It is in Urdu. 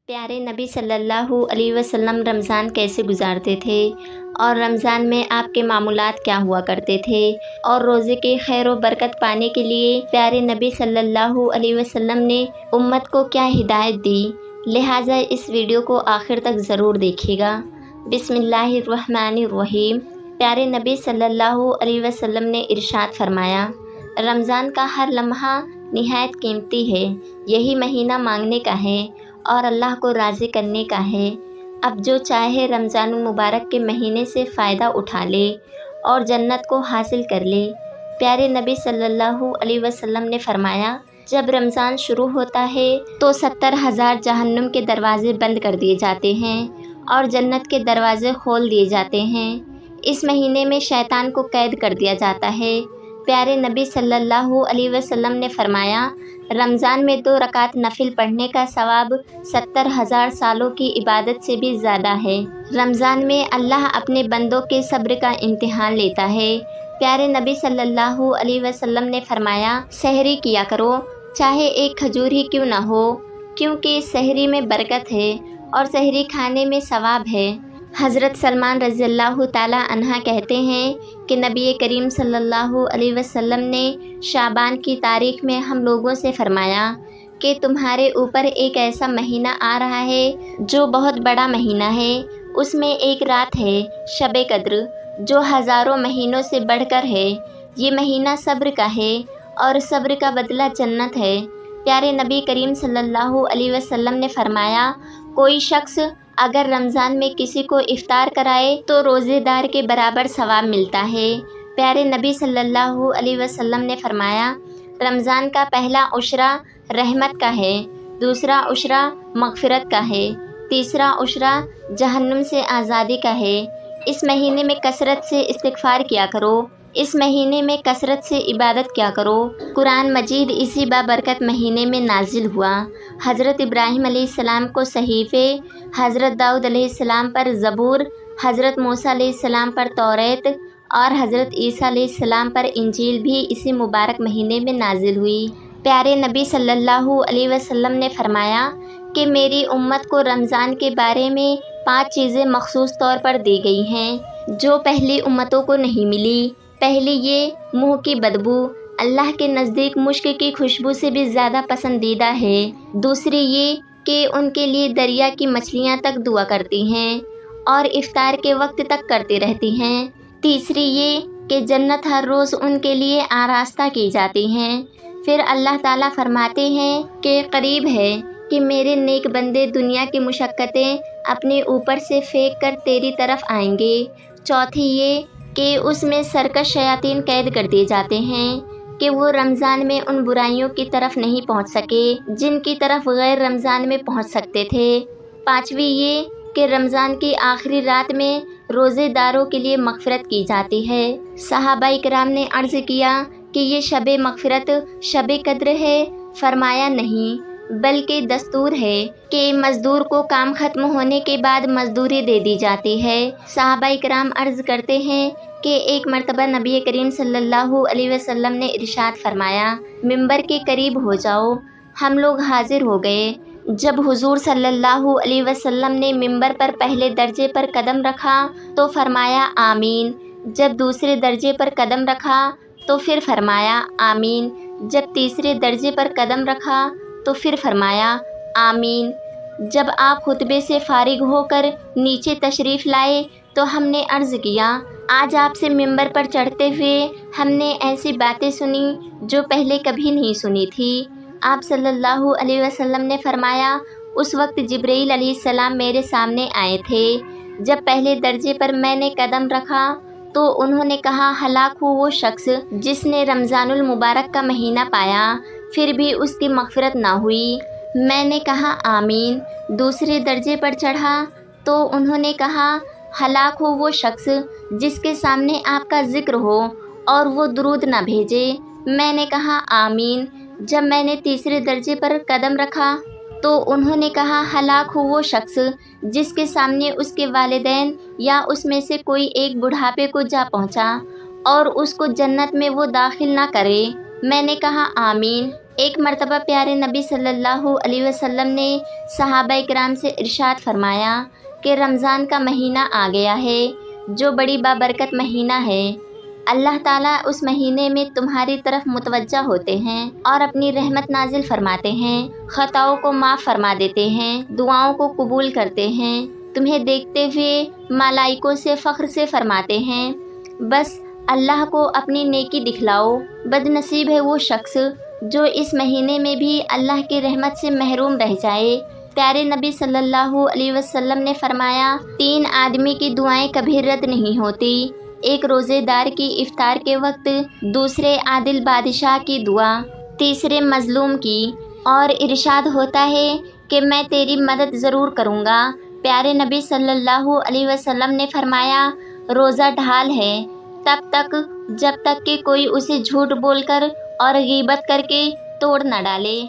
پیارے نبی صلی اللہ علیہ وسلم رمضان کیسے گزارتے تھے اور رمضان میں آپ کے معمولات کیا ہوا کرتے تھے، اور روزے کے خیر و برکت پانے کے لیے پیارے نبی صلی اللہ علیہ وسلم نے امت کو کیا ہدایت دی، لہٰذا اس ویڈیو کو آخر تک ضرور دیکھیے گا۔ بسم اللہ الرحمن الرحیم۔ پیارے نبی صلی اللہ علیہ وسلم نے ارشاد فرمایا، رمضان کا ہر لمحہ نہایت قیمتی ہے، یہی مہینہ مانگنے کا ہے اور اللہ کو راضی کرنے کا ہے۔ اب جو چاہے رمضان المبارک کے مہینے سے فائدہ اٹھا لے اور جنت کو حاصل کر لے۔ پیارے نبی صلی اللہ علیہ وسلم نے فرمایا، جب رمضان شروع ہوتا ہے تو 70,000 جہنم کے دروازے بند کر دیے جاتے ہیں اور جنت کے دروازے کھول دیے جاتے ہیں۔ اس مہینے میں شیطان کو قید کر دیا جاتا ہے۔ پیارے نبی صلی اللہ علیہ وسلم نے فرمایا، رمضان میں 2 رکعت نفل پڑھنے کا ثواب 70,000 سالوں کی عبادت سے بھی زیادہ ہے۔ رمضان میں اللہ اپنے بندوں کے صبر کا امتحان لیتا ہے۔ پیارے نبی صلی اللہ علیہ وسلم نے فرمایا، سحری کیا کرو، چاہے ایک کھجور ہی کیوں نہ ہو، کیونکہ سحری میں برکت ہے اور سحری کھانے میں ثواب ہے۔ حضرت سلمان رضی اللہ تعالیٰ عنہ کہتے ہیں کہ نبی کریم صلی اللہ علیہ وسلم نے شعبان کی تاریخ میں ہم لوگوں سے فرمایا کہ تمہارے اوپر ایک ایسا مہینہ آ رہا ہے جو بہت بڑا مہینہ ہے، اس میں ایک رات ہے شب قدر جو ہزاروں مہینوں سے بڑھ کر ہے۔ یہ مہینہ صبر کا ہے اور صبر کا بدلہ جنت ہے۔ پیارے نبی کریم صلی اللہ علیہ وسلم نے فرمایا، کوئی شخص اگر رمضان میں کسی کو افطار کرائے تو روزے دار کے برابر ثواب ملتا ہے۔ پیارے نبی صلی اللہ علیہ وسلم نے فرمایا، رمضان کا پہلا عشرہ رحمت کا ہے، دوسرا عشرہ مغفرت کا ہے، تیسرا عشرہ جہنم سے آزادی کا ہے۔ اس مہینے میں کثرت سے استغفار کیا کرو، اس مہینے میں کثرت سے عبادت کیا کرو۔ قرآن مجید اسی بابرکت مہینے میں نازل ہوا۔ حضرت ابراہیم علیہ السلام کو صحیفے، حضرت داؤد علیہ السلام پر زبور، حضرت موسیٰ علیہ السلام پر توریت اور حضرت عیسیٰ علیہ السلام پر انجیل بھی اسی مبارک مہینے میں نازل ہوئی۔ پیارے نبی صلی اللہ علیہ وسلم نے فرمایا کہ میری امت کو رمضان کے بارے میں 5 چیزیں مخصوص طور پر دی گئی ہیں جو پہلی امتوں کو نہیں ملی۔ پہلی یہ منہ کی بدبو اللہ کے نزدیک مشک کی خوشبو سے بھی زیادہ پسندیدہ ہے۔ دوسری یہ کہ ان کے لیے دریا کی مچھلیاں تک دعا کرتی ہیں اور افطار کے وقت تک کرتی رہتی ہیں۔ تیسری یہ کہ جنت ہر روز ان کے لیے آراستہ کی جاتی ہیں۔ پھر اللہ تعالیٰ فرماتے ہیں کہ قریب ہے کہ میرے نیک بندے دنیا کی مشقتیں اپنے اوپر سے پھینک کر تیری طرف آئیں گے۔ چوتھی یہ کہ اس میں سرکش شیاطین قید کر دیے جاتے ہیں کہ وہ رمضان میں ان برائیوں کی طرف نہیں پہنچ سکے جن کی طرف غیر رمضان میں پہنچ سکتے تھے۔ پانچویں یہ کہ رمضان کی آخری رات میں روزے داروں کے لیے مغفرت کی جاتی ہے۔ صحابہ کرام نے عرض کیا کہ یہ شب مغفرت شب قدر ہے؟ فرمایا نہیں، بلکہ دستور ہے کہ مزدور کو کام ختم ہونے کے بعد مزدوری دے دی جاتی ہے۔ صحابہ کرام عرض کرتے ہیں کہ ایک مرتبہ نبی کریم صلی اللہ علیہ وسلم نے ارشاد فرمایا، ممبر کے قریب ہو جاؤ۔ ہم لوگ حاضر ہو گئے۔ جب حضور صلی اللہ علیہ وسلم نے ممبر پر پہلے درجے پر قدم رکھا تو فرمایا آمین، جب دوسرے درجے پر قدم رکھا تو پھر فرمایا آمین، جب تیسرے درجے پر قدم رکھا تو پھر فرمایا آمین۔ جب آپ خطبے سے فارغ ہو کر نیچے تشریف لائے تو ہم نے عرض کیا، آج آپ سے ممبر پر چڑھتے ہوئے ہم نے ایسی باتیں سنی جو پہلے کبھی نہیں سنی تھی۔ آپ صلی اللہ علیہ وسلم نے فرمایا، اس وقت جبرائیل علیہ السلام میرے سامنے آئے تھے۔ جب پہلے درجے پر میں نے قدم رکھا تو انہوں نے کہا، ہلاک ہو وہ شخص جس نے رمضان المبارک کا مہینہ پایا پھر بھی اس کی مغفرت نہ ہوئی۔ میں نے کہا آمین۔ دوسرے درجے پر چڑھا تو انہوں نے کہا، ہلاک ہو وہ شخص جس کے سامنے آپ کا ذکر ہو اور وہ درود نہ بھیجے۔ میں نے کہا آمین۔ جب میں نے تیسرے درجے پر قدم رکھا تو انہوں نے کہا، ہلاک ہو وہ شخص جس کے سامنے اس کے والدین یا اس میں سے کوئی ایک بڑھاپے کو جا پہنچا اور اس کو جنت میں وہ داخل نہ کرے۔ میں نے کہا آمین۔ ایک مرتبہ پیارے نبی صلی اللہ علیہ وسلم نے صحابہ کرام سے ارشاد فرمایا کہ رمضان کا مہینہ آ گیا ہے جو بڑی بابرکت مہینہ ہے۔ اللہ تعالیٰ اس مہینے میں تمہاری طرف متوجہ ہوتے ہیں اور اپنی رحمت نازل فرماتے ہیں، خطاؤں کو معاف فرما دیتے ہیں، دعاؤں کو قبول کرتے ہیں، تمہیں دیکھتے ہوئے ملائکوں سے فخر سے فرماتے ہیں بس اللہ کو اپنی نیکی دکھلاؤ۔ بد نصیب ہے وہ شخص جو اس مہینے میں بھی اللہ کی رحمت سے محروم رہ جائے۔ پیارے نبی صلی اللہ علیہ وسلم نے فرمایا 3 آدمی کی دعائیں کبھی رد نہیں ہوتی، ایک روزے دار کی افطار کے وقت، دوسرے عادل بادشاہ کی دعا، تیسرے مظلوم کی، اور ارشاد ہوتا ہے کہ میں تیری مدد ضرور کروں گا۔ پیارے نبی صلی اللہ علیہ وسلم نے فرمایا روزہ ڈھال ہے تب تک جب تک کہ کوئی اسے جھوٹ بول کر اور غیبت کر کے توڑ نہ ڈالے۔